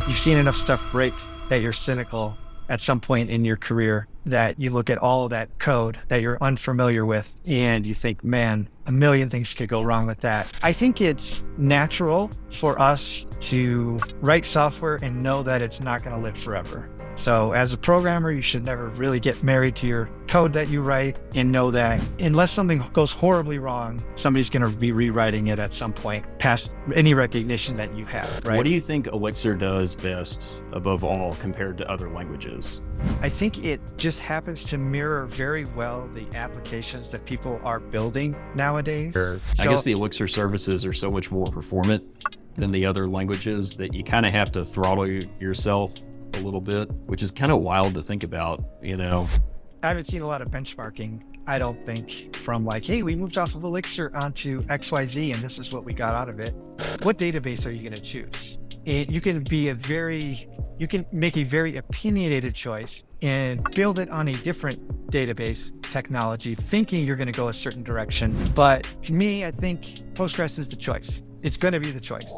You've seen enough stuff break that you're cynical at some point in your career, that you look at all of that code that you're unfamiliar with and you think, man, a million things could go wrong with that. I think it's natural for us to write software and know that it's not going to live forever. So as a programmer, you should never really get married to your code that you write, and know that unless something goes horribly wrong, somebody's going to be rewriting it at some point past any recognition that you have, right? What do you think Elixir does best above all compared to other languages? I think it just happens to mirror very well the applications that people are building nowadays. Sure. I guess the Elixir services are so much more performant than the other languages that you kind of have to throttle yourself a little bit, which is kind of wild to think about, you know. I haven't seen a lot of benchmarking, I don't think, from like, hey, we moved off of Elixir onto XYZ and this is what we got out of it. What database are you going to choose? And you can make a very opinionated choice and build it on a different database technology, thinking you're going to go a certain direction. But to me, I think Postgres is the choice. It's going to be the choice.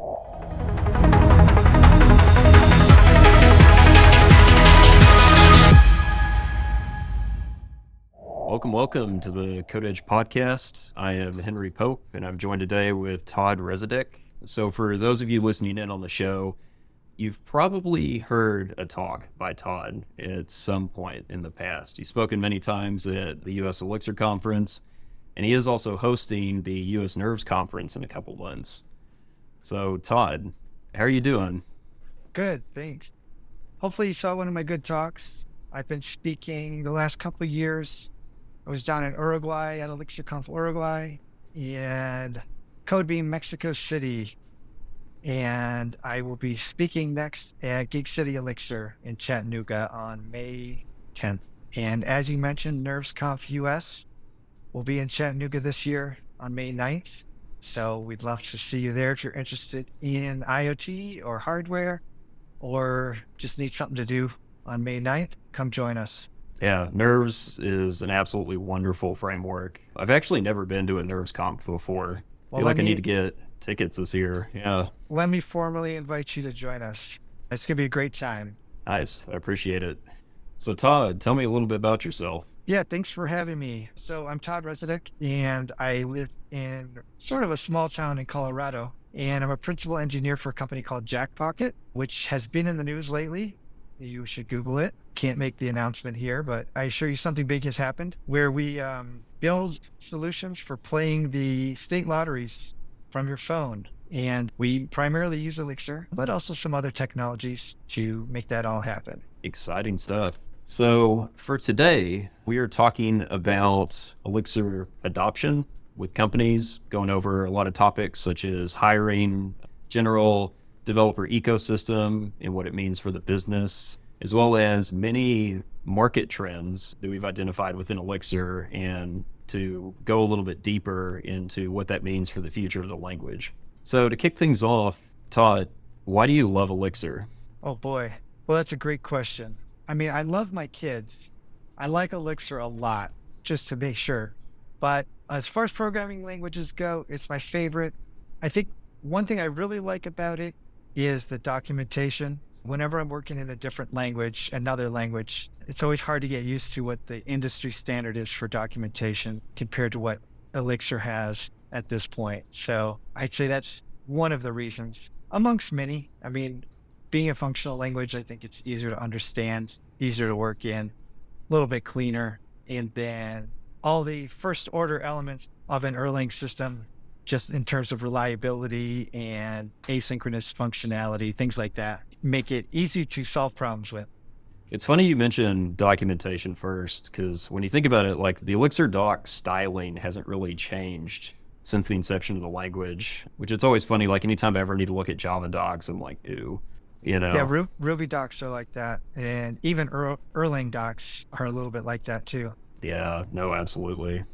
Welcome to the Codedge Podcast. I am Henry Popp, and I'm joined today with Todd Resudek. So for those of you listening in on the show, you've probably heard a talk by Todd at some point in the past. He's spoken many times at the US Elixir conference, and he is also hosting the US Nerves conference in a couple months. So Todd, how are you doing? Good, thanks. Hopefully you saw one of my good talks. I've been speaking the last couple of years. I was down in Uruguay at ElixirConf Uruguay and Codebeam Mexico City. And I will be speaking next at Gig City Elixir in Chattanooga on May 10th. And as you mentioned, NervesConf US will be in Chattanooga this year on May 9th. So we'd love to see you there if you're interested in IoT or hardware, or just need something to do on May 9th. Come join us. Yeah, Nerves is an absolutely wonderful framework. I've actually never been to a NervesConf before. I feel like I need to get tickets this year. Yeah. Let me formally invite you to join us. It's going to be a great time. Nice. I appreciate it. So Todd, tell me a little bit about yourself. Yeah, thanks for having me. So I'm Todd Resudek, and I live in sort of a small town in Colorado, and I'm a principal engineer for a company called Jackpocket, which has been in the news lately. You should Google it. Can't make the announcement here, but I assure you something big has happened, where we build solutions for playing the state lotteries from your phone. And we primarily use Elixir, but also some other technologies to make that all happen. Exciting stuff. So for today, we are talking about Elixir adoption with companies, going over a lot of topics such as hiring, general developer ecosystem and what it means for the business, as well as many market trends that we've identified within Elixir, and to go a little bit deeper into what that means for the future of the language. So to kick things off, Todd, why do you love Elixir? Oh boy. Well, that's a great question. I mean, I love my kids. I like Elixir a lot, just to make sure. But as far as programming languages go, it's my favorite. I think one thing I really like about it is the documentation. Whenever I'm working in a different language, another language, it's always hard to get used to what the industry standard is for documentation compared to what Elixir has at this point. So I'd say that's one of the reasons, amongst many. I mean, being a functional language, I think it's easier to understand, easier to work in, a little bit cleaner. And then all the first order elements of an Erlang system, just in terms of reliability and asynchronous functionality, things like that, make it easy to solve problems with. It's funny you mentioned documentation first, because when you think about it, like the Elixir doc styling hasn't really changed since the inception of the language, which it's always funny. Like anytime I ever need to look at Java docs, I'm like, ew, you know? Yeah, Ruby docs are like that. And even Erlang docs are a little bit like that too. Yeah, no, absolutely.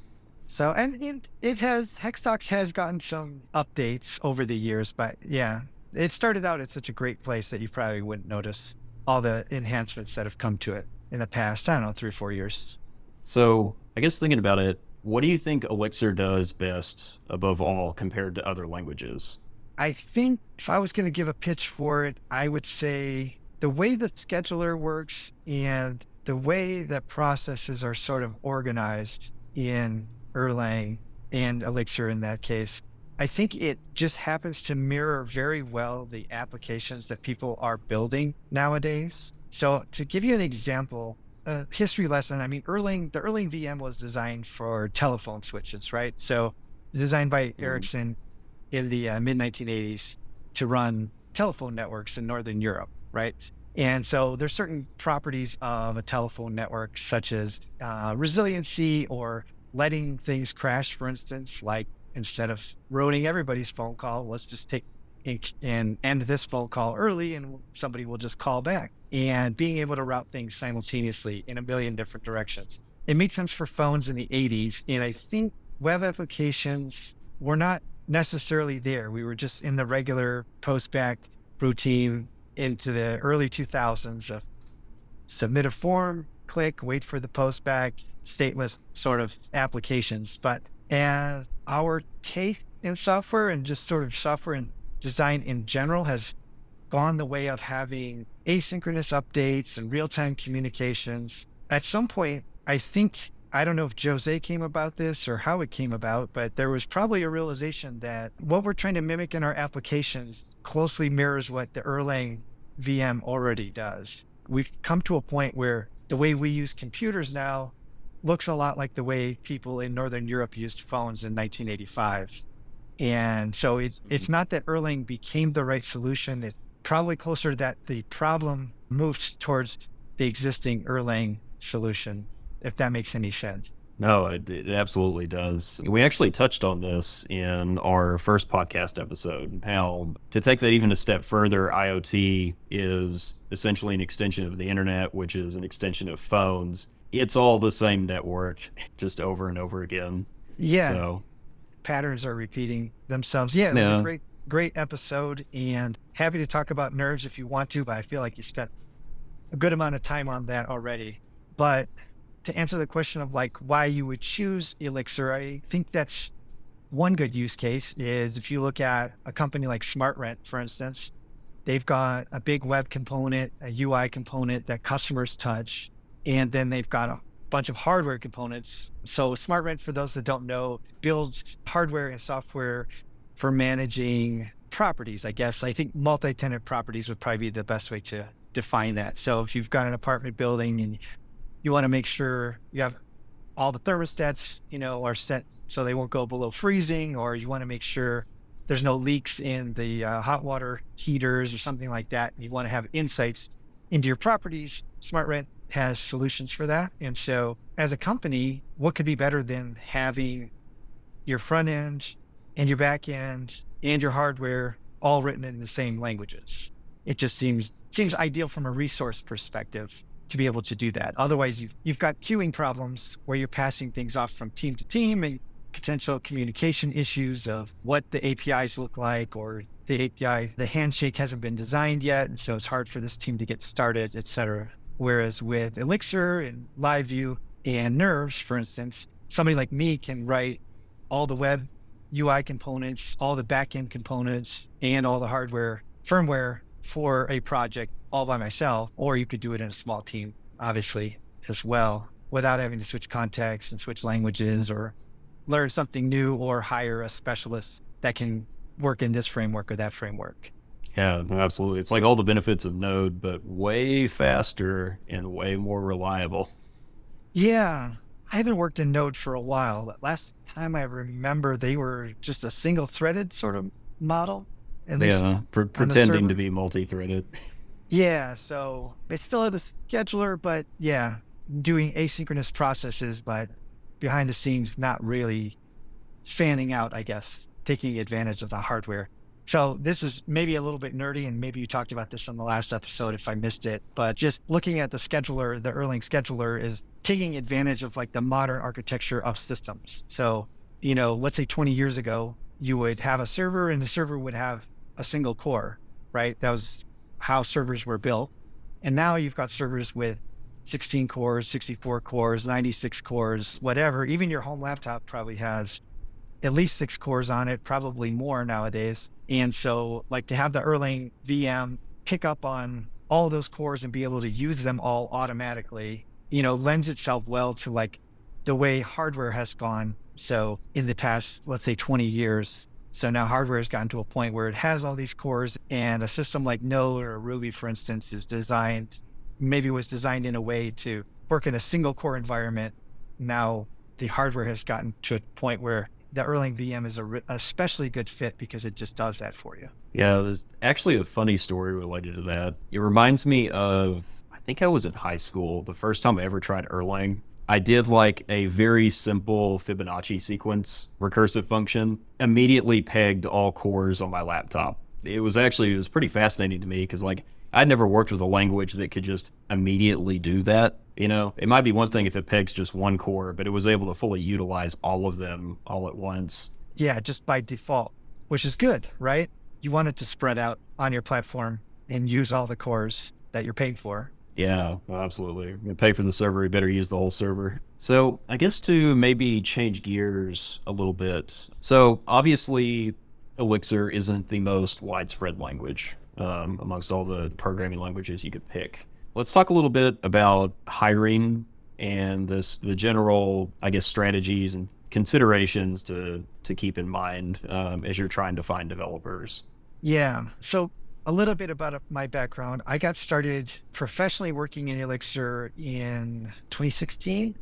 So, and it has, HexDocs has gotten some updates over the years, but yeah, it started out at such a great place that you probably wouldn't notice all the enhancements that have come to it in the past, I don't know, 3 or 4 years. So I guess thinking about it, what do you think Elixir does best above all compared to other languages? I think if I was going to give a pitch for it, I would say the way the scheduler works and the way that processes are sort of organized in Erlang and Elixir in that case, I think it just happens to mirror very well the applications that people are building nowadays. So to give you an example, a history lesson, I mean, the Erlang VM was designed for telephone switches, right? So designed by Mm. Ericsson in the mid 1980s to run telephone networks in Northern Europe, right? And so there's certain properties of a telephone network, such as resiliency or letting things crash, for instance, like instead of ruining everybody's phone call, let's just take and end this phone call early and somebody will just call back, and being able to route things simultaneously in a million different directions. It made sense for phones in the 80s. And I think web applications were not necessarily there. We were just in the regular post-back routine into the early 2000s of submit a form, click, wait for the post-back, stateless sort of applications. But as our taste in software and just sort of software and design in general has gone the way of having asynchronous updates and real-time communications, at some point, I don't know if Jose came about this or how it came about, but there was probably a realization that what we're trying to mimic in our applications closely mirrors what the Erlang VM already does. We've come to a point where the way we use computers now looks a lot like the way people in Northern Europe used phones in 1985. And so it's not that Erlang became the right solution. It's probably closer that the problem moved towards the existing Erlang solution, if that makes any sense. No, it absolutely does. We actually touched on this in our first podcast episode, how to take that even a step further, IoT is essentially an extension of the internet, which is an extension of phones. It's all the same network, just over and over again. Yeah, So, patterns are repeating themselves. Yeah, it was a yeah. great episode, and happy to talk about nerves if you want to, but I feel like you spent a good amount of time on that already. But to answer the question of like why you would choose Elixir, I think that's one good use case is if you look at a company like SmartRent, for instance, they've got a big web component, a UI component that customers touch, and then they've got a bunch of hardware components. So SmartRent, for those that don't know, builds hardware and software for managing properties, I guess. I think multi-tenant properties would probably be the best way to define that. So if you've got an apartment building and you want to make sure you have all the thermostats, are set so they won't go below freezing, or you want to make sure there's no leaks in the hot water heaters or something like that. You want to have insights into your properties. SmartRent has solutions for that. And so as a company, what could be better than having your front end and your back end and your hardware all written in the same languages? It just seems ideal from a resource perspective to be able to do that. Otherwise, you've got queuing problems where you're passing things off from team to team and potential communication issues of what the APIs look like, or the API, the handshake hasn't been designed yet, and so it's hard for this team to get started, et cetera. Whereas with Elixir and LiveView and Nerves, for instance, somebody like me can write all the web UI components, all the backend components, and all the hardware firmware for a project all by myself, or you could do it in a small team, obviously, as well, without having to switch contexts and switch languages or learn something new or hire a specialist that can work in this framework or that framework. Yeah, no, absolutely. It's like all the benefits of Node, but way faster and way more reliable. Yeah, I haven't worked in Node for a while. But last time I remember, they were just a single threaded sort of model, at least Yeah, on the pretending server. to be multi-threaded. Yeah, so it's still the scheduler, but yeah, doing asynchronous processes, but behind the scenes, not really fanning out, I guess, taking advantage of the hardware. So this is maybe a little bit nerdy, and maybe you talked about this on the last episode if I missed it, but just looking at the scheduler, the Erlang scheduler is taking advantage of like the modern architecture of systems. So, let's say 20 years ago, you would have a server and the server would have a single core, right? That was how servers were built. And now you've got servers with 16 cores, 64 cores, 96 cores, whatever. Even your home laptop probably has at least 6 cores on it, probably more nowadays. And so like to have the Erlang VM pick up on all of those cores and be able to use them all automatically, lends itself well to like the way hardware has gone. So in the past, let's say 20 years, so now hardware has gotten to a point where it has all these cores, and a system like Node or Ruby, for instance, was designed in a way to work in a single core environment. Now the hardware has gotten to a point where the Erlang VM is a especially good fit because it just does that for you. Yeah, there's actually a funny story related to that. It reminds me of, I think I was in high school, the first time I ever tried Erlang. I did like a very simple Fibonacci sequence recursive function, immediately pegged all cores on my laptop. It was pretty fascinating to me because like I'd never worked with a language that could just immediately do that. It might be one thing if it pegs just one core, but it was able to fully utilize all of them all at once. Yeah, just by default, which is good, right? You want it to spread out on your platform and use all the cores that you're paying for. Yeah, absolutely. You pay for the server, you better use the whole server. So I guess to maybe change gears a little bit. So obviously Elixir isn't the most widespread language amongst all the programming languages you could pick. Let's talk a little bit about hiring and the general, I guess, strategies and considerations to keep in mind as you're trying to find developers. Yeah. So a little bit about my background. I got started professionally working in Elixir in 2016,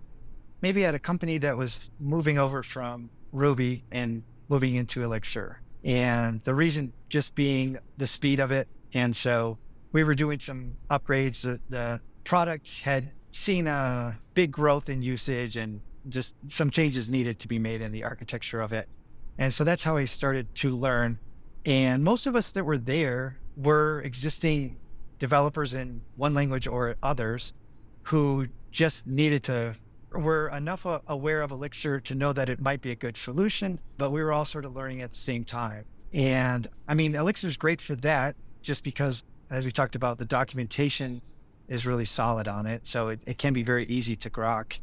maybe at a company that was moving over from Ruby and moving into Elixir. And the reason just being the speed of it. And so we were doing some upgrades. The product had seen a big growth in usage and just some changes needed to be made in the architecture of it. And so that's how I started to learn. And most of us that were there were existing developers in one language or others who just were enough aware of Elixir to know that it might be a good solution, but we were all sort of learning at the same time. And I mean, Elixir is great for that just because, as we talked about, the documentation is really solid on it. So it can be very easy to grok.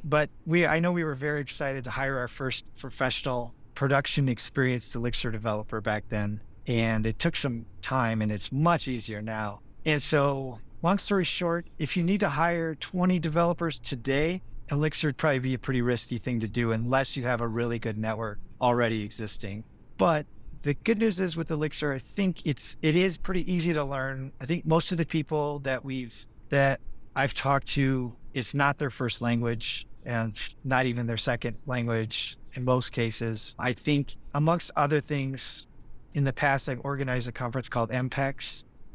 But I know we were very excited to hire our first professional production experienced Elixir developer back then. And it took some time, and it's much easier now. And so long story short, if you need to hire 20 developers today, Elixir would probably be a pretty risky thing to do unless you have a really good network already existing. But the good news is with Elixir, I think it is pretty easy to learn. I think most of the people that I've talked to, it's not their first language and not even their second language in most cases. I think amongst other things, in the past, I've organized a conference called Unpack,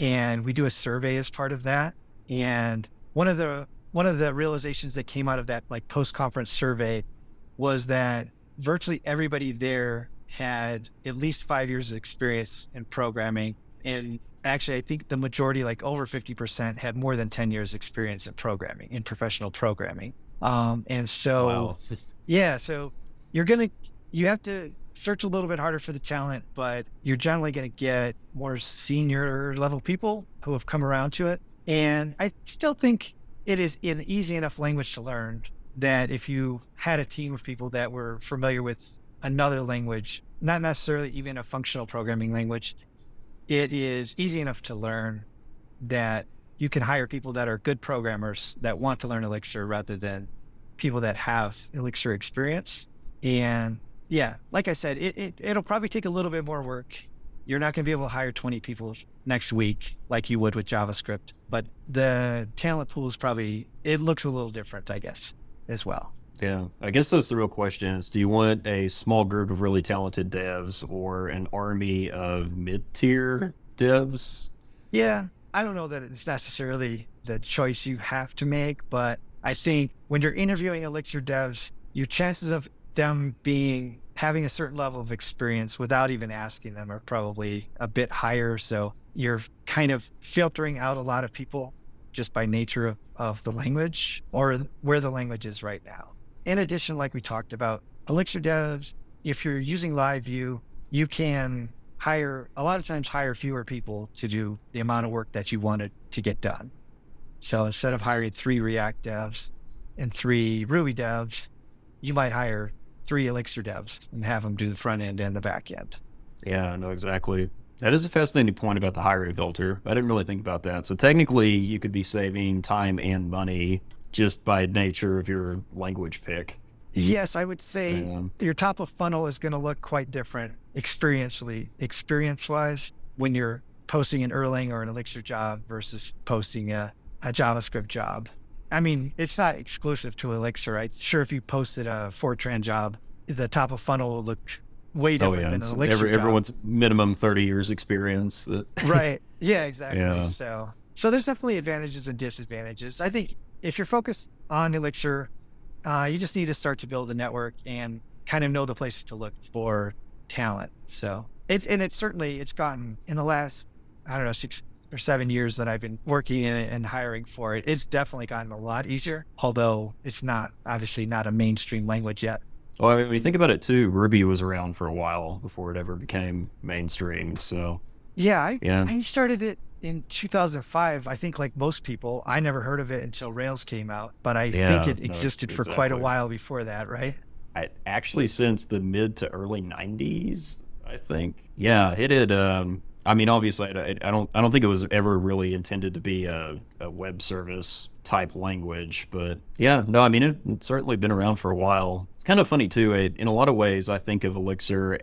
and we do a survey as part of that. And one of the realizations that came out of that like post-conference survey was that virtually everybody there had at least 5 years of experience in programming. And actually, I think the majority, like over 50%, had more than 10 years experience in programming, in professional programming. And so, Wow. Yeah, so you have to search a little bit harder for the talent, but you're generally going to get more senior level people who have come around to it. And I still think it is an easy enough language to learn that if you had a team of people that were familiar with another language, not necessarily even a functional programming language, it is easy enough to learn that you can hire people that are good programmers that want to learn Elixir rather than people that have Elixir experience. And yeah, like I said, it'll probably take a little bit more work. You're not going to be able to hire 20 people next week like you would with JavaScript, but the talent pool it looks a little different, I guess, as well. Yeah, I guess that's the real question is, do you want a small group of really talented devs or an army of mid-tier devs? Yeah, I don't know that it's necessarily the choice you have to make, but I think when you're interviewing Elixir devs, your chances of them having a certain level of experience without even asking them are probably a bit higher. So you're kind of filtering out a lot of people just by nature of the language or where the language is right now. In addition, like we talked about, Elixir devs, if you're using live view, you can hire fewer people to do the amount of work that you wanted to get done. So instead of hiring 3 React devs and 3 Ruby devs, you might hire 3 Elixir devs and have them do the front end and the back end. Yeah, no, exactly. That is a fascinating point about the hiring filter. I didn't really think about that. So technically, you could be saving time and money just by nature of your language pick. Yes, I would say your top of funnel is going to look quite different experience-wise when you're posting an Erlang or an Elixir job versus posting a JavaScript job. I mean, it's not exclusive to Elixir, right? Sure, if you posted a Fortran job, the top of funnel will look way different than an Elixir job. Everyone's minimum 30 years experience. Right. Yeah, exactly. Yeah. So there's definitely advantages and disadvantages. I think if you're focused on Elixir, you just need to start to build a network and kind of know the places to look for talent. So it's gotten in the last, I don't know, 6 or 7 years that I've been working in it and hiring for it. It's definitely gotten a lot easier, although it's obviously not a mainstream language yet. Well, I mean, when you think about it too, Ruby was around for a while before it ever became mainstream. So I started it in 2005. I think like most people, I never heard of it until Rails came out, but I think it existed for quite a while before that, right? Actually, since the mid to early 90s, I think. Yeah, it had. I mean, obviously, I don't think it was ever really intended to be a web service type language, but yeah, no, I mean, it's certainly been around for a while. It's kind of funny too. In a lot of ways, I think of Elixir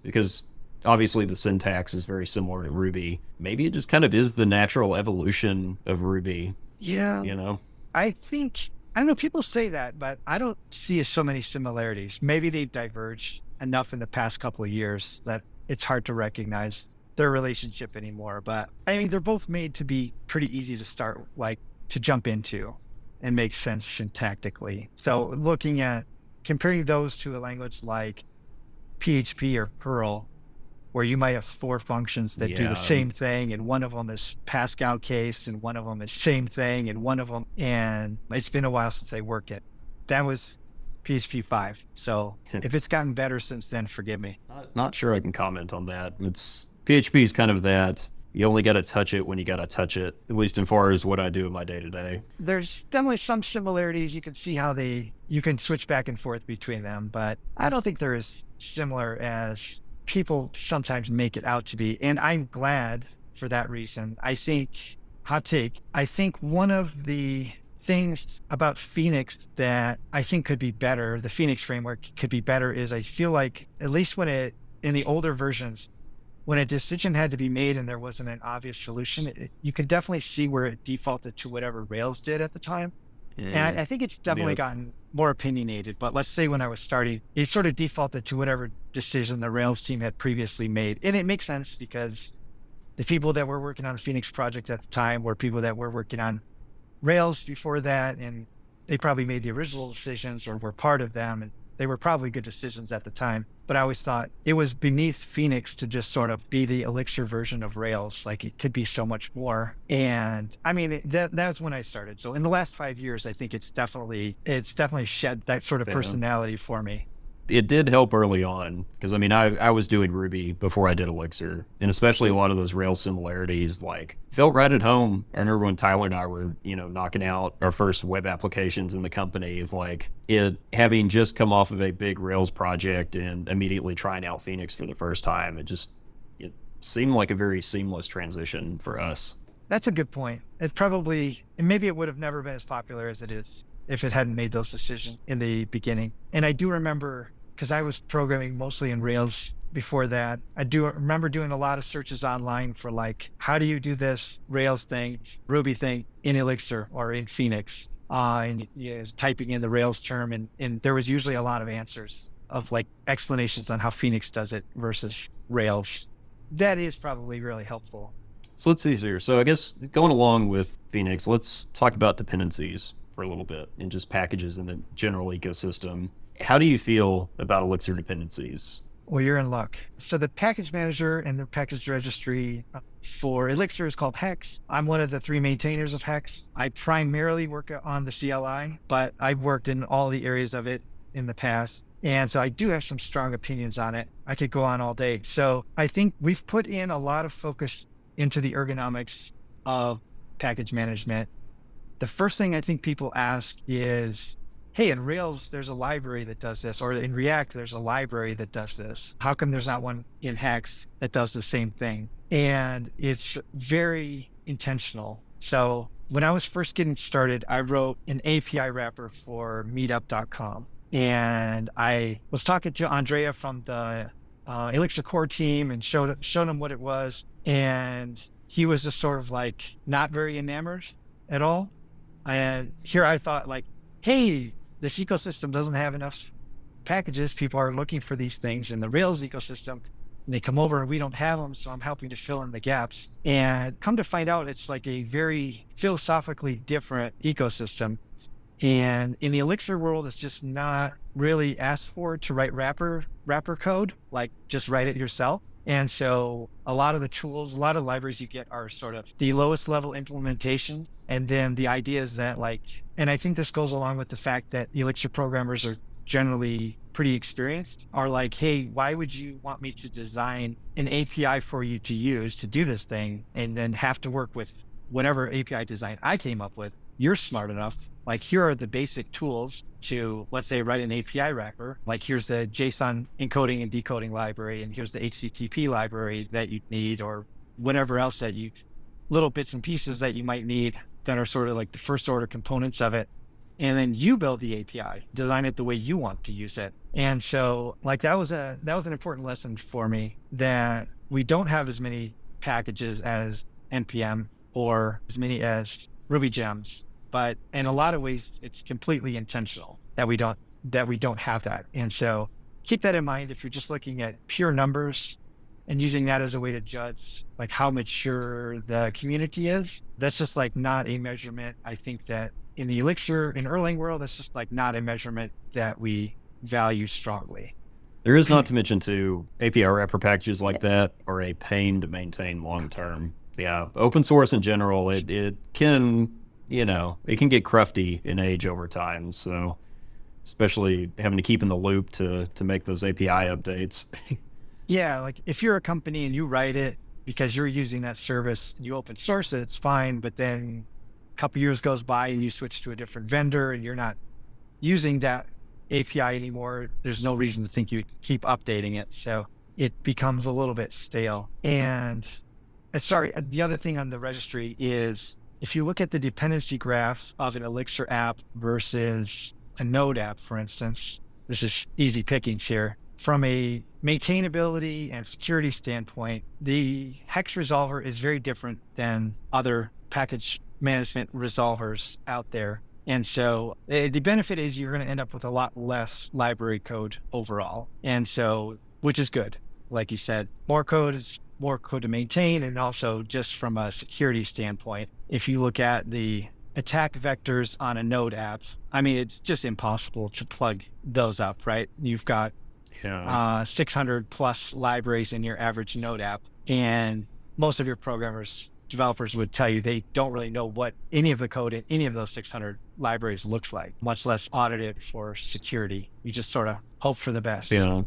because obviously the syntax is very similar to Ruby. Maybe it just kind of is the natural evolution of Ruby. Yeah. I don't know, people say that, but I don't see so many similarities. Maybe they've diverged enough in the past couple of years that it's hard to recognize their relationship anymore. But I mean, they're both made to be pretty easy to start, like to jump into and make sense syntactically. So comparing those to a language like PHP or Perl, where you might have 4 functions that do the same thing, and one of them is Pascal case, and one of them is same thing, and it's been a while since I worked it. That was PHP 5. So if it's gotten better since then, forgive me. Not sure I can comment on that. PHP is kind of that. You only got to touch it when you got to touch it, at least as far as what I do in my day-to-day. There's definitely some similarities. You can see how you can switch back and forth between them, but I don't think they're as similar as people sometimes make it out to be. And I'm glad for that reason. I think, hot take, one of the things about Phoenix that I think could be better, the Phoenix framework could be better, is I feel like, at least in the older versions, when a decision had to be made and there wasn't an obvious solution, you could definitely see where it defaulted to whatever Rails did at the time. And I think it's definitely gotten more opinionated. But let's say when I was starting, it sort of defaulted to whatever decision the Rails team had previously made. And it makes sense because the people that were working on the Phoenix project at the time were people that were working on Rails before that, and they probably made the original decisions or were part of them, and they were probably good decisions at the time. But I always thought it was beneath Phoenix to just sort of be the Elixir version of Rails. Like, it could be so much more. And I mean, that's when I started. So in the last 5 years, I think it's definitely shed that sort of personality for me. It did help early on because, I mean, I was doing Ruby before I did Elixir, and especially a lot of those Rails similarities, like, felt right at home. I remember when Tyler and I were, knocking out our first web applications in the company, like it having just come off of a big Rails project and immediately trying out Phoenix for the first time. It seemed like a very seamless transition for us. That's a good point. Maybe it would have never been as popular as it is if it hadn't made those decisions in the beginning. And I do remember, because I was programming mostly in Rails before that, I do remember doing a lot of searches online for, like, how do you do this Rails thing, Ruby thing in Elixir or in Phoenix? And typing in the Rails term, and there was usually a lot of answers of, like, explanations on how Phoenix does it versus Rails. That is probably really helpful. So let's see here. So I guess going along with Phoenix, let's talk about dependencies for a little bit and just packages in the general ecosystem. How do you feel about Elixir dependencies? Well, you're in luck. So the package manager and the package registry for Elixir is called Hex. I'm one of the 3 maintainers of Hex. I primarily work on the CLI, but I've worked in all the areas of it in the past. And so I do have some strong opinions on it. I could go on all day. So I think we've put in a lot of focus into the ergonomics of package management. The first thing I think people ask is, hey, in Rails, there's a library that does this, or in React, there's a library that does this. How come there's not one in Hex that does the same thing? And it's very intentional. So when I was first getting started, I wrote an API wrapper for meetup.com. And I was talking to Andrea from the Elixir core team and showed him what it was. And he was just sort of like not very enamored at all. And here I thought like, hey, this ecosystem doesn't have enough packages. People are looking for these things in the Rails ecosystem. And they come over and we don't have them. So I'm helping to fill in the gaps. And come to find out, it's like a very philosophically different ecosystem. And in the Elixir world, it's just not really asked for to write wrapper code, like just write it yourself. And so a lot of the tools, a lot of libraries you get are sort of the lowest level implementation. And then the idea is that and I think this goes along with the fact that Elixir programmers are generally pretty experienced, are like, hey, why would you want me to design an API for you to use to do this thing and then have to work with whatever API design I came up with? You're smart enough. Like, here are the basic tools to, let's say, write an API wrapper. Like, here's the JSON encoding and decoding library, and here's the HTTP library that you need, or whatever else that little bits and pieces that you might need that are sort of like the first order components of it. And then you build the API, design it the way you want to use it. And so like that was an important lesson for me, that we don't have as many packages as NPM or as many as Ruby gems, but in a lot of ways it's completely intentional that we don't have that. And so keep that in mind if you're just looking at pure numbers and using that as a way to judge like how mature the community is. That's just like not a measurement. I think that in the Elixir and Erlang world, that's just like not a measurement that we value strongly. There is, not to mention too, API wrapper packages like that are a pain to maintain long term. Yeah, open source in general, it can, it can get crufty in age over time. So especially having to keep in the loop to make those API updates. Yeah, like if you're a company and you write it because you're using that service, you open source it, it's fine. But then a couple years goes by and you switch to a different vendor and you're not using that API anymore, there's no reason to think you keep updating it. So it becomes a little bit stale. And the other thing on the registry is if you look at the dependency graph of an Elixir app versus a Node app, for instance, this is easy pickings here. From a maintainability and security standpoint, the Hex resolver is very different than other package management resolvers out there. And so the benefit is you're going to end up with a lot less library code overall. And so, which is good. Like you said, more code is more code to maintain. And also just from a security standpoint, if you look at the attack vectors on a Node app, I mean, it's just impossible to plug those up, right? You've got 600 plus libraries in your average Node app. And most of your developers would tell you they don't really know what any of the code in any of those 600 libraries looks like, much less audit it for security. You just sort of hope for the best. Yeah.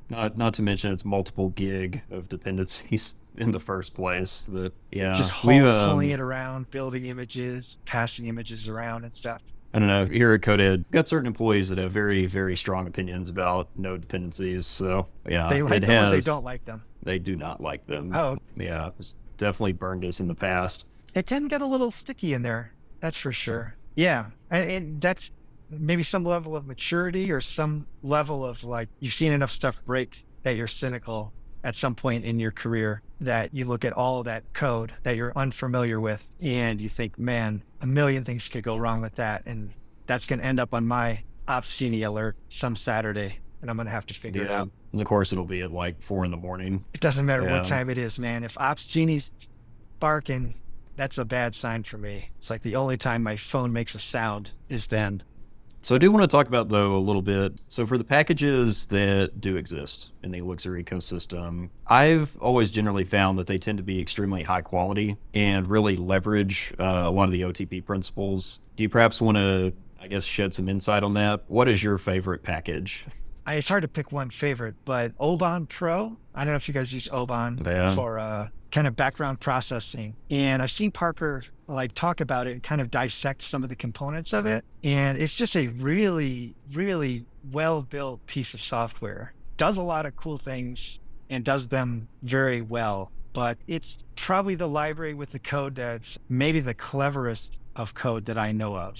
Not to mention it's multiple gig of dependencies in the first place. Just pulling it around, building images, passing images around and stuff. I don't know. Here at Codedge, we've got certain employees that have very, very strong opinions about node dependencies. So yeah, they like them or they don't like them. They do not like them. Oh, yeah, it's definitely burned us in the past. It can get a little sticky in there. That's for sure. Yeah, and that's maybe some level of maturity or some level of like you've seen enough stuff break that you're cynical at some point in your career that you look at all of that code that you're unfamiliar with and you think, man, a million things could go wrong with that. And that's going to end up on my Ops Genie alert some Saturday and I'm going to have to figure it out. And of course, it'll be at like 4 a.m. It doesn't matter what time it is, man. If Ops Genie's barking, that's a bad sign for me. It's like the only time my phone makes a sound is then. So I do want to talk about, though, a little bit. So for the packages that do exist in the Elixir ecosystem, I've always generally found that they tend to be extremely high quality and really leverage a lot of the OTP principles. Do you perhaps want to, shed some insight on that? What is your favorite package? It's hard to pick one favorite, but Oban Pro, I don't know if you guys use Oban for kind of background processing. And I've seen Parker like talk about it and kind of dissect some of the components of it. And it's just a really, really well-built piece of software. Does a lot of cool things and does them very well. But it's probably the library with the code that's maybe the cleverest of code that I know of.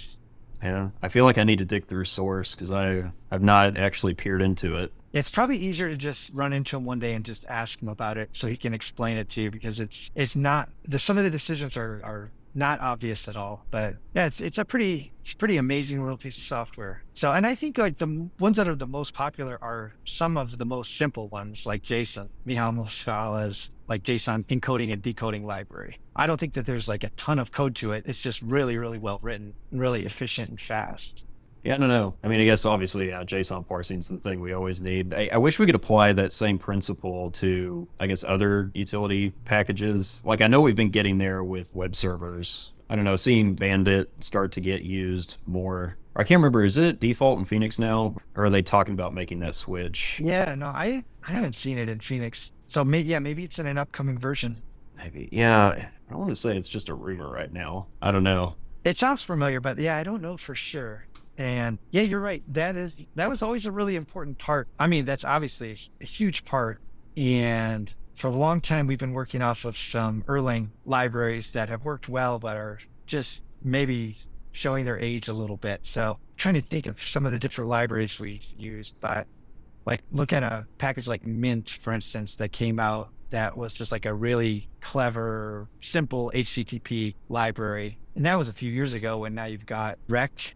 Yeah, I feel like I need to dig through source because I've not actually peered into it. It's probably easier to just run into him one day and just ask him about it so he can explain it to you, because it's not some of the decisions are not obvious at all. But yeah, it's pretty amazing little piece of software. So, and I think like the ones that are the most popular are some of the most simple ones, like JSON. Michal Moschala's like JSON encoding and decoding library. I don't think that there's like a ton of code to it. It's just really, really well written, really efficient and fast. Yeah, I don't know. I mean, I guess obviously JSON parsing is the thing we always need. I wish we could apply that same principle to, I guess, other utility packages. Like I know we've been getting there with web servers. I don't know, seeing Bandit start to get used more. I can't remember, is it default in Phoenix now? Or are they talking about making that switch? Yeah, no, I haven't seen it in Phoenix. So maybe it's in an upcoming version. Maybe. Yeah, I don't want to say it's just a rumor right now. I don't know. It sounds familiar, but yeah, I don't know for sure. And yeah, you're right. That was always a really important part. I mean, that's obviously a huge part. And for a long time, we've been working off of some Erlang libraries that have worked well, but are just maybe showing their age a little bit. So trying to think of some of the different libraries we've used, but like look at a package like Mint, for instance, that came out that was just like a really clever, simple HTTP library. And that was a few years ago, and now you've got Rect,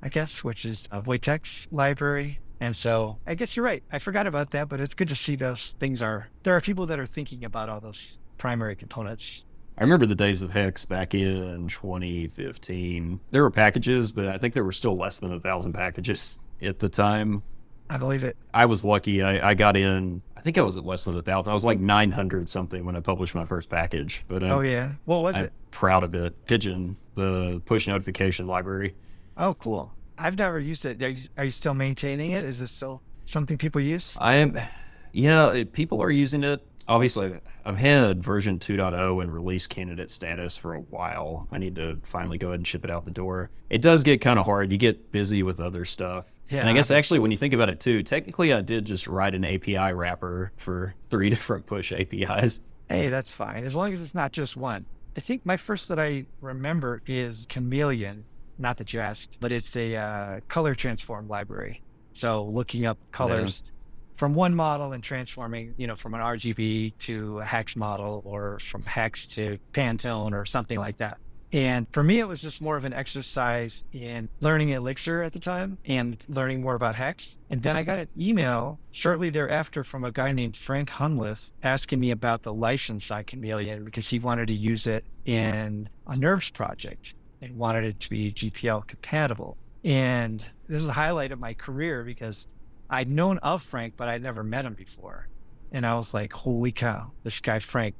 I guess, which is a Wojtek's library. And so I guess you're right. I forgot about that, but it's good to see those things there are people that are thinking about all those primary components. I remember the days of Hex back in 2015. There were packages, but I think there were still less than 1,000 packages at the time. I believe it. I was lucky. I got in, I think I was at less than 1,000. I was like 900 something when I published my first package. But oh yeah, what was it? Proud of it. Pigeon, the push notification library. Oh, cool. I've never used it. Are you still maintaining it? Is this still something people use? People are using it. Obviously, I've had version 2.0 and release candidate status for a while. I need to finally go ahead and ship it out the door. It does get kind of hard. You get busy with other stuff. Yeah, and I guess actually when you think about it too, technically I did just write an API wrapper for 3 different push APIs. Hey, that's fine. As long as it's not just one. I think my first that I remember is Chameleon. Not the jest, but it's a color transform library. So looking up colors from one model and transforming, from an RGB to a hex model, or from hex to Pantone or something like that. And for me, it was just more of an exercise in learning Elixir at the time and learning more about hex. And then I got an email shortly thereafter from a guy named Frank Hunleth asking me about the license on Chameleon because he wanted to use it in a Nerves project and wanted it to be GPL compatible. And this is a highlight of my career because I'd known of Frank, but I'd never met him before. And I was like, holy cow, this guy Frank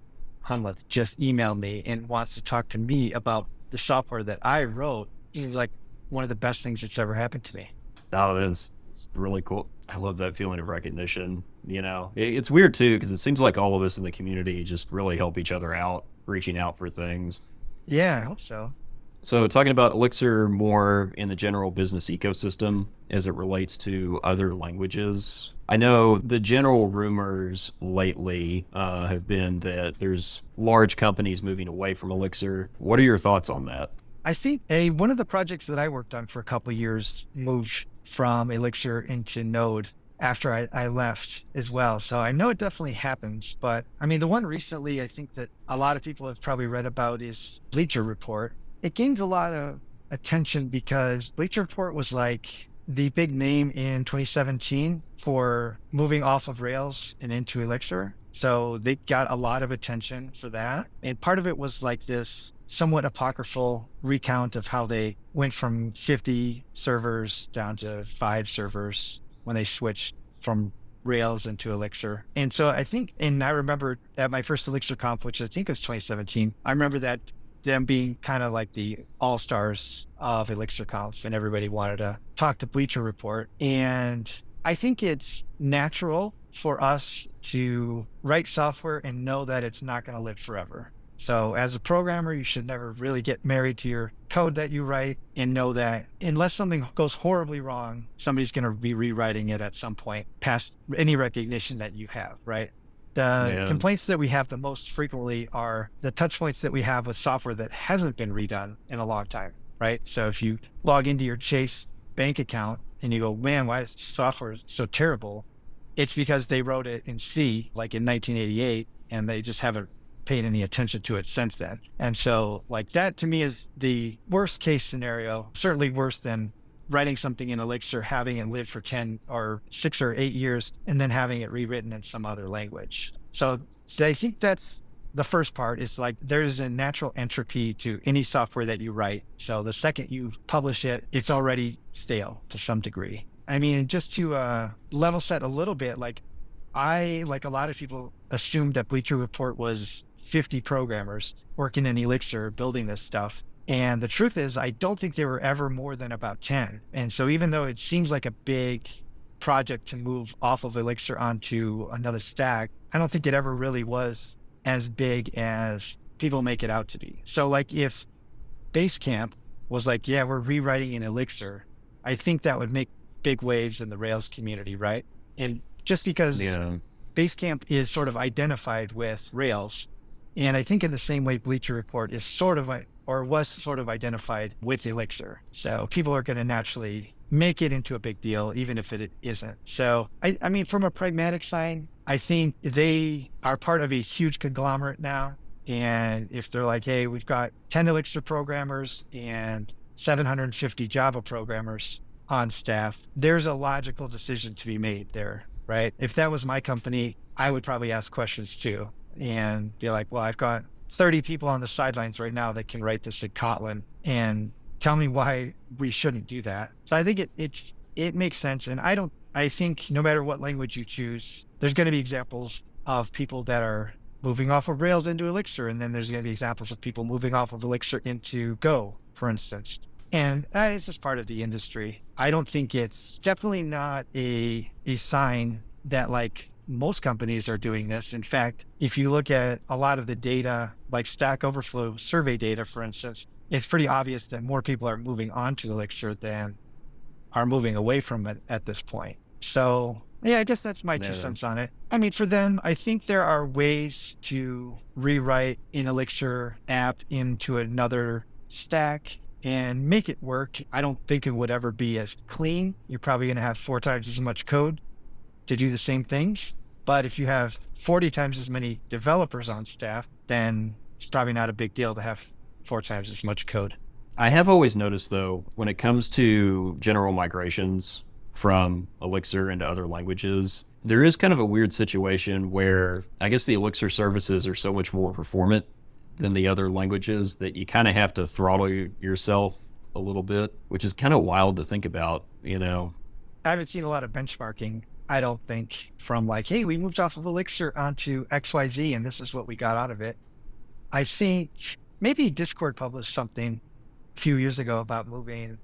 Hunleth just emailed me and wants to talk to me about the software that I wrote. He was like one of the best things that's ever happened to me. Oh, it's really cool. I love that feeling of recognition. It's weird too, because it seems like all of us in the community just really help each other out, reaching out for things. Yeah, I hope so. So talking about Elixir more in the general business ecosystem as it relates to other languages, I know the general rumors lately have been that there's large companies moving away from Elixir. What are your thoughts on that? I think one of the projects that I worked on for a couple of years moved from Elixir into Node after I left as well. So I know it definitely happens, but I mean, the one recently I think that a lot of people have probably read about is Bleacher Report. It gained a lot of attention because Bleacher Report was like the big name in 2017 for moving off of Rails and into Elixir. So they got a lot of attention for that. And part of it was like this somewhat apocryphal recount of how they went from 50 servers down to 5 servers when they switched from Rails into Elixir. And so I think, and I remember at my first Elixir Conf, which I think was 2017, I remember that them being kind of like the all-stars of Elixir Conf, and everybody wanted to talk to Bleacher Report. And I think it's natural for us to write software and know that it's not going to live forever. So as a programmer, you should never really get married to your code that you write, and know that unless something goes horribly wrong, somebody's going to be rewriting it at some point past any recognition that you have, right? The complaints that we have the most frequently are the touch points that we have with software that hasn't been redone in a long time, right? So if you log into your Chase bank account and you go, man, why is software so terrible? It's because they wrote it in C, like in 1988, and they just haven't paid any attention to it since then. And so like that to me is the worst case scenario, certainly worse than writing something in Elixir, having it live for 10 or 6 or 8 years, and then having it rewritten in some other language. So I think that's the first part, is like there's a natural entropy to any software that you write. So the second you publish it, it's already stale to some degree. I mean, just to level set a little bit, like I, like a lot of people, assumed that Bleacher Report was 50 programmers working in Elixir building this stuff. And the truth is, I don't think there were ever more than about 10. And so even though it seems like a big project to move off of Elixir onto another stack, I don't think it ever really was as big as people make it out to be. So like if Basecamp was like, yeah, we're rewriting in Elixir, I think that would make big waves in the Rails community, right? And just because Basecamp is sort of identified with Rails, and I think in the same way Bleacher Report is sort of, or was sort of identified with Elixir. So people are going to naturally make it into a big deal, even if it isn't. So, I mean, from a pragmatic side, I think they are part of a huge conglomerate now. And if they're like, hey, we've got 10 Elixir programmers and 750 Java programmers on staff, there's a logical decision to be made there, right? If that was my company, I would probably ask questions too and be like, well, I've got 30 people on the sidelines right now that can write this in Kotlin, and tell me why we shouldn't do that. So I think it makes sense. And I think no matter what language you choose, there's going to be examples of people that are moving off of Rails into Elixir. And then there's going to be examples of people moving off of Elixir into Go, for instance. And that is just part of the industry. I don't think it's definitely not a sign that like most companies are doing this. In fact, if you look at a lot of the data, like Stack Overflow survey data, for instance, it's pretty obvious that more people are moving on to Elixir than are moving away from it at this point. So yeah, I guess that's my 2 cents on it. I mean, for them, I think there are ways to rewrite an Elixir app into another stack and make it work. I don't think it would ever be as clean. You're probably going to have 4 times as much code to do the same things. But if you have 40 times as many developers on staff, then it's probably not a big deal to have 4 times as much code. I have always noticed, though, when it comes to general migrations from Elixir into other languages, there is kind of a weird situation where I guess the Elixir services are so much more performant than the other languages that you kind of have to throttle yourself a little bit, which is kind of wild to think about, you know. I haven't seen a lot of benchmarking, I don't think, from like, hey, we moved off of Elixir onto XYZ and this is what we got out of it. I think maybe Discord published something a few years ago about moving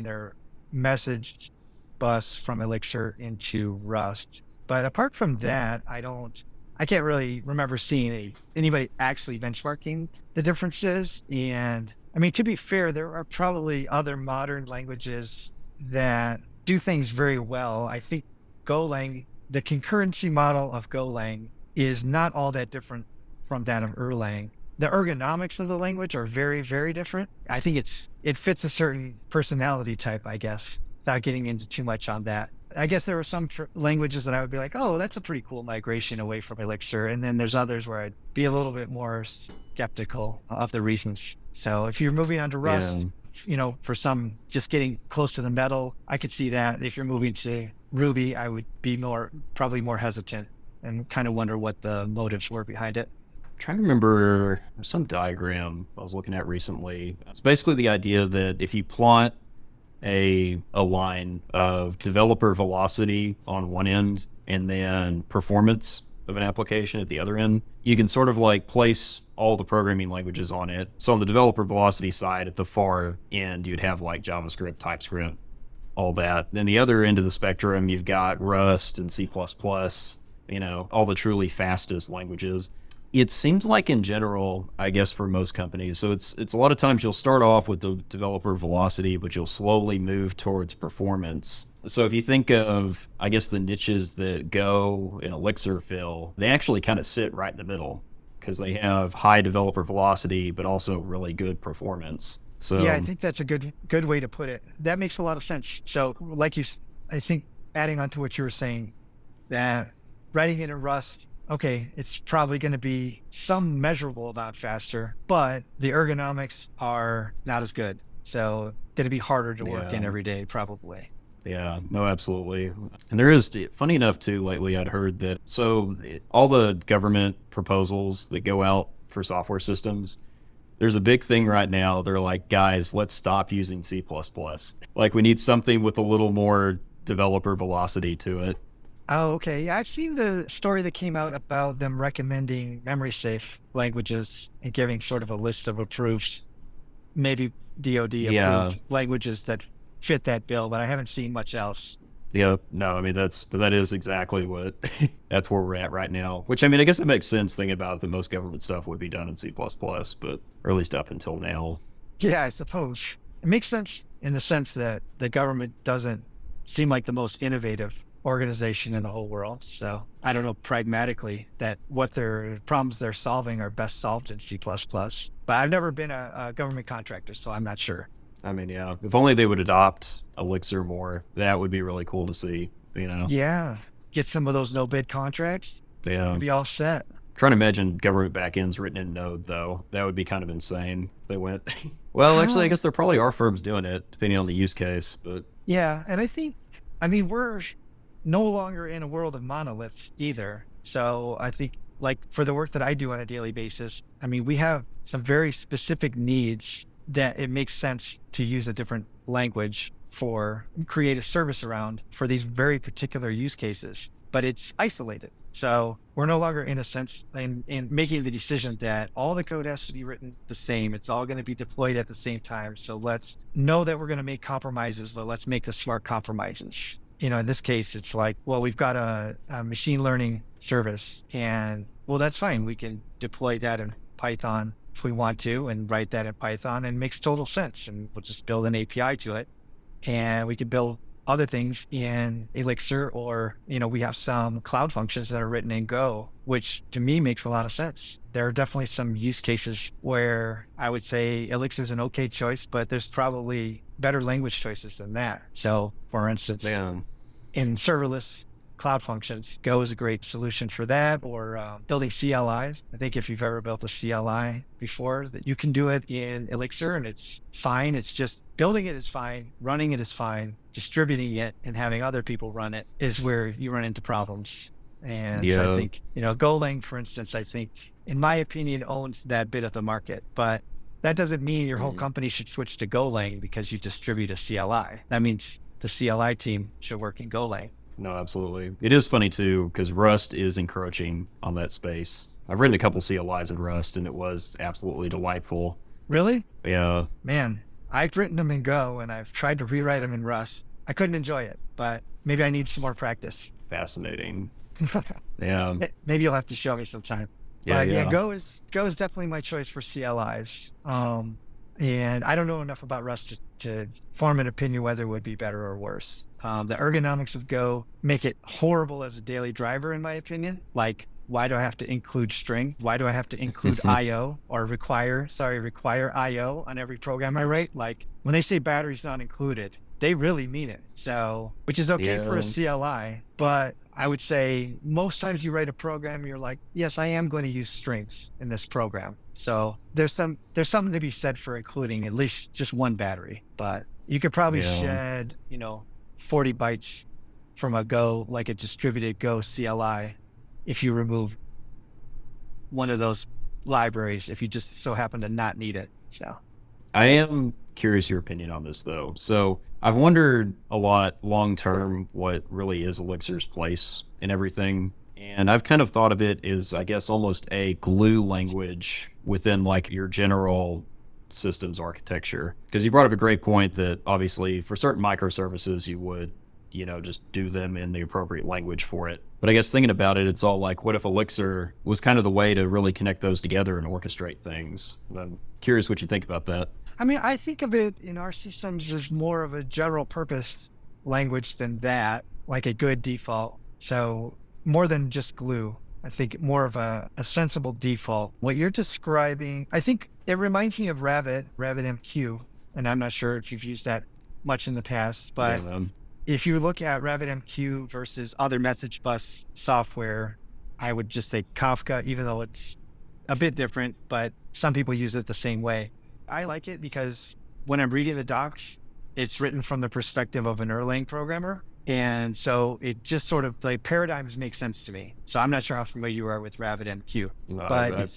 their message bus from Elixir into Rust. But apart from that, I can't really remember seeing anybody actually benchmarking the differences. And I mean, to be fair, there are probably other modern languages that do things very well. I think Golang, the concurrency model of Golang is not all that different from that of Erlang. The ergonomics of the language are very, very different. I think it fits a certain personality type, I guess, without getting into too much on that. I guess there were some languages that I would be like, oh, that's a pretty cool migration away from Elixir. And then there's others where I'd be a little bit more skeptical of the reasons. So if you're moving on to Rust, you know, for some just getting close to the metal, I could see that. If you're moving to Ruby, I would be probably more hesitant and kind of wonder what the motives were behind it. I'm trying to remember some diagram I was looking at recently. It's basically the idea that if you plot a line of developer velocity on one end and then performance of an application at the other end, you can sort of like place all the programming languages on it. So on the developer velocity side, at the far end, you'd have like JavaScript, TypeScript, all that. Then the other end of the spectrum, you've got Rust and C++, all the truly fastest languages. It seems like in general, I guess for most companies, so it's a lot of times you'll start off with the developer velocity, but you'll slowly move towards performance. So if you think of, I guess, the niches that Go and Elixir fill, they actually kind of sit right in the middle because they have high developer velocity, but also really good performance. So Yeah, I think that's a good way to put it. That makes a lot of sense. So I think adding on to what you were saying, that writing it in Rust, okay, it's probably going to be some measurable amount faster, but the ergonomics are not as good. So going to be harder to work in every day, probably. Yeah, no, absolutely. And there is, funny enough too, lately I'd heard that, all the government proposals that go out for software systems, there's a big thing right now. They're like, guys, let's stop using C++. Like we need something with a little more developer velocity to it. Oh, okay. Yeah, I've seen the story that came out about them recommending memory safe languages and giving sort of a list of approved, maybe DoD approved languages that fit that bill, but I haven't seen much else. Yeah, no, I mean, that is exactly that's where we're at right now, which I mean, I guess it makes sense thinking about that most government stuff would be done in C++, but, or at least up until now. Yeah, I suppose. It makes sense in the sense that the government doesn't seem like the most innovative organization in the whole world. So I don't know pragmatically that what their problems they're solving are best solved in C++, but I've never been a government contractor, so I'm not sure. I mean, yeah, if only they would adopt Elixir more, that would be really cool to see, Yeah, get some of those no-bid contracts. Yeah. Be all set. Trying to imagine government backends written in Node, though. That would be kind of insane if they went. Well, actually, I guess there probably are firms doing it, depending on the use case. But yeah, and we're no longer in a world of monoliths either. So I think, like, for the work that I do on a daily basis, we have some very specific needs that it makes sense to use a different language for, create a service around for these very particular use cases, but it's isolated. So we're no longer in a sense in making the decision that all the code has to be written the same. It's all going to be deployed at the same time. So let's know that we're going to make compromises, but let's make the smart compromises. In this case, it's like, well, we've got a machine learning service, and well, that's fine. We can deploy that in Python if we want to and write that in Python, and it makes total sense. And we'll just build an API to it, and we can build other things in Elixir, or, we have some cloud functions that are written in Go, which to me makes a lot of sense. There are definitely some use cases where I would say Elixir is an okay choice, but there's probably better language choices than that. So for instance, in serverless cloud functions, Go is a great solution for that, or building CLIs. I think if you've ever built a CLI before, that you can do it in Elixir and it's fine. It's just building it is fine, running it is fine, distributing it and having other people run it is where you run into problems. And so I think, Golang, for instance, I think, in my opinion, owns that bit of the market, but that doesn't mean your whole company should switch to Golang because you distribute a CLI. That means the CLI team should work in Golang. No, absolutely. It is funny too, because Rust is encroaching on that space. I've written a couple CLIs in Rust and it was absolutely delightful. Really? Yeah. Man, I've written them in Go and I've tried to rewrite them in Rust. I couldn't enjoy it, but maybe I need some more practice. Fascinating. Yeah. Maybe you'll have to show me sometime. Yeah, Go is definitely my choice for CLIs. And I don't know enough about Rust to form an opinion whether it would be better or worse. The ergonomics of Go make it horrible as a daily driver, in my opinion. Like, why do I have to include string? Why do I have to include IO or require IO on every program I write? Like, when they say batteries not included, they really mean it. So, which is okay for a CLI, but I would say most times you write a program, you're like, yes, I am going to use strings in this program. So there's something to be said for including at least just one battery, but you could probably shed, 40 bytes from a Go, like a distributed Go CLI, if you remove one of those libraries, if you just so happen to not need it. So I am curious your opinion on this though. So I've wondered a lot long term what really is Elixir's place in everything. And I've kind of thought of it as, I guess, almost a glue language within like your general systems architecture. Because you brought up a great point that obviously for certain microservices, you would, just do them in the appropriate language for it. But I guess thinking about it, it's all like, what if Elixir was kind of the way to really connect those together and orchestrate things? I'm curious what you think about that. I mean, I think of it in our systems as more of a general purpose language than that, like a good default. So more than just glue. I think more of a sensible default. What you're describing, I think it reminds me of RabbitMQ, and I'm not sure if you've used that much in the past, but if you look at RabbitMQ versus other message bus software, I would just say Kafka, even though it's a bit different, but some people use it the same way. I like it because when I'm reading the docs, it's written from the perspective of an Erlang programmer. And so it just sort of like paradigms make sense to me. So I'm not sure how familiar you are with RabbitMQ, but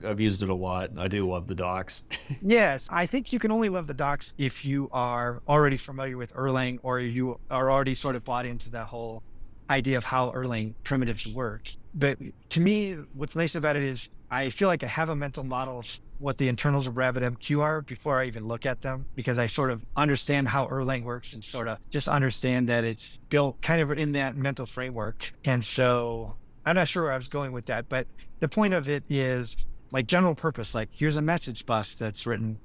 I've used it a lot. I do love the docs. Yes, I think you can only love the docs if you are already familiar with Erlang, or you are already sort of bought into the whole idea of how Erlang primitives work. But to me, what's nice about it is I feel like I have a mental model of what the internals of RabbitMQ are before I even look at them, because I sort of understand how Erlang works and sort of just understand that it's built kind of in that mental framework. And so I'm not sure where I was going with that, but the point of it is like general purpose, like here's a message bus that's written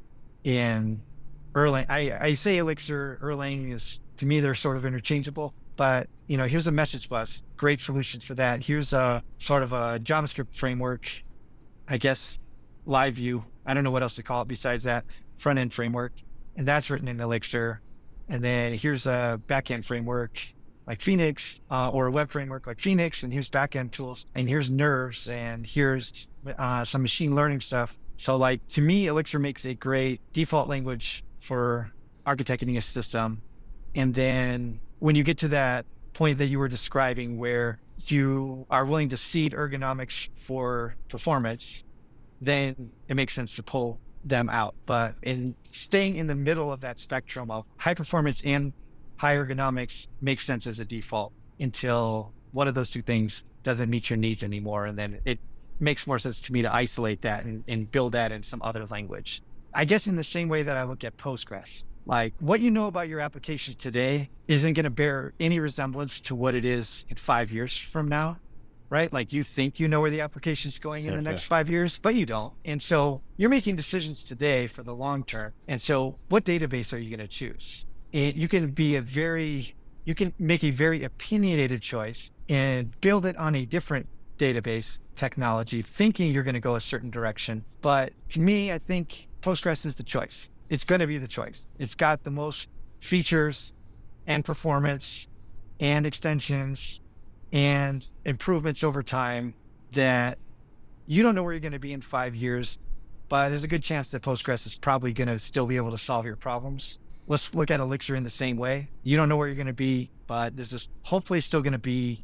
in Erlang. I say Elixir, Erlang is, to me, they're sort of interchangeable, but here's a message bus, great solution for that. Here's a sort of a JavaScript framework, I guess, live view. I don't know what else to call it besides that, front end framework. And that's written in Elixir. And then here's a backend framework like Phoenix, or a web framework like Phoenix. And here's backend tools. And here's Nerves. And here's some machine learning stuff. So like, to me, Elixir makes a great default language for architecting a system. And then when you get to that point that you were describing where you are willing to cede ergonomics for performance, then it makes sense to pull them out. But in staying in the middle of that spectrum of high performance and high ergonomics makes sense as a default until one of those two things doesn't meet your needs anymore. And then it makes more sense to me to isolate that and build that in some other language. I guess in the same way that I look at Postgres, like what you know about your application today isn't going to bear any resemblance to what it is in 5 years from now. Right? Like you think you know where the application is going in the next 5 years, but you don't. And so you're making decisions today for the long term. And so what database are you going to choose? And you can make a very opinionated choice and build it on a different database technology, thinking you're going to go a certain direction. But to me, I think Postgres is the choice. It's going to be the choice. It's got the most features and performance and extensions and improvements over time that you don't know where you're going to be in 5 years, but there's a good chance that Postgres is probably going to still be able to solve your problems. Let's look at Elixir in the same way. You don't know where you're going to be, but this is hopefully still going to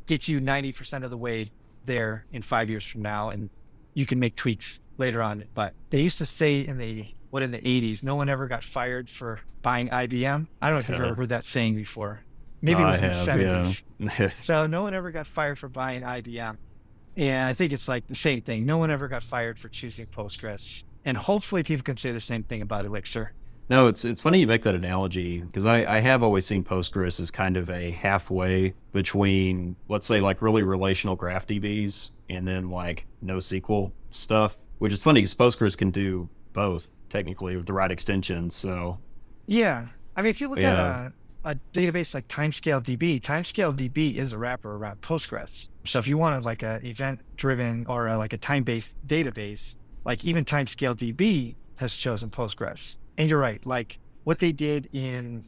get you 90% of the way there in 5 years from now, and you can make tweaks later on. But they used to say in the 80s, no one ever got fired for buying IBM. I don't know if you've ever heard that saying before. Maybe it was in the 70s. Yeah. So no one ever got fired for buying IBM. And I think it's like the same thing. No one ever got fired for choosing Postgres. And hopefully people can say the same thing about Elixir. No, it's funny you make that analogy, because I have always seen Postgres as kind of a halfway between, let's say, like really relational graph DBs and then like NoSQL stuff, which is funny because Postgres can do both technically with the right extensions. So yeah, I mean, if you look at a database like Timescale DB is a wrapper around Postgres. So if you wanted like a event-driven or like a time-based database, like even Timescale DB has chosen Postgres. And you're right, like what they did in,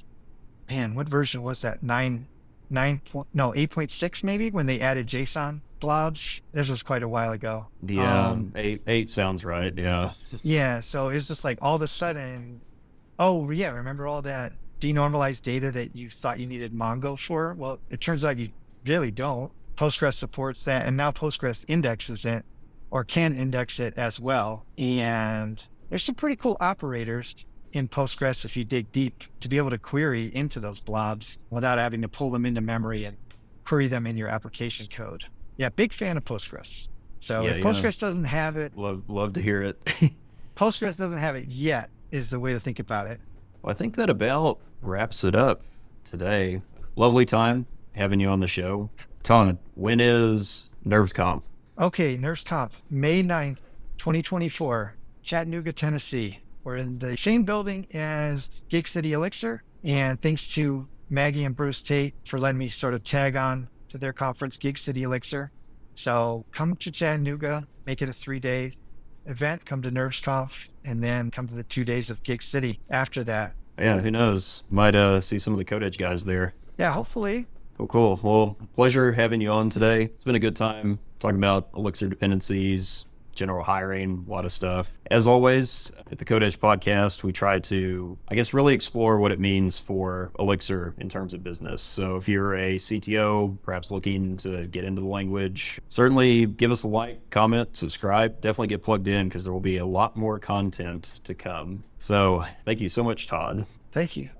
what version was that? 8.6 maybe, when they added JSON blobs. This was quite a while ago. Yeah, 8 sounds right, yeah. Yeah, so it's just like all of a sudden, oh yeah, remember all that denormalized data that you thought you needed Mongo for? Well, it turns out you really don't. Postgres supports that, and now Postgres indexes it, or can index it as well. And there's some pretty cool operators in Postgres if you dig deep to be able to query into those blobs without having to pull them into memory and query them in your application code. Yeah, big fan of Postgres. So if Postgres doesn't have it, love to hear it. Postgres doesn't have it yet, is the way to think about it. Well, I think that about wraps it up today. Lovely time having you on the show. Todd, when is NervesConf? Okay, NervesConf, May 9th, 2024, Chattanooga, Tennessee. We're in the same building as Gig City Elixir. And thanks to Maggie and Bruce Tate for letting me sort of tag on to their conference, Gig City Elixir. So come to Chattanooga, make it a 3-day event, come to NervesConf, and then come to the 2 days of Gig City after that. Yeah, who knows? Might see some of the Codedge guys there. Yeah, hopefully. Cool. Well, pleasure having you on today. It's been a good time talking about Elixir dependencies, general hiring, a lot of stuff. As always, at the Codedge Podcast, we try to, really explore what it means for Elixir in terms of business. So if you're a CTO, perhaps looking to get into the language, certainly give us a like, comment, subscribe. Definitely get plugged in because there will be a lot more content to come. So thank you so much, Todd. Thank you.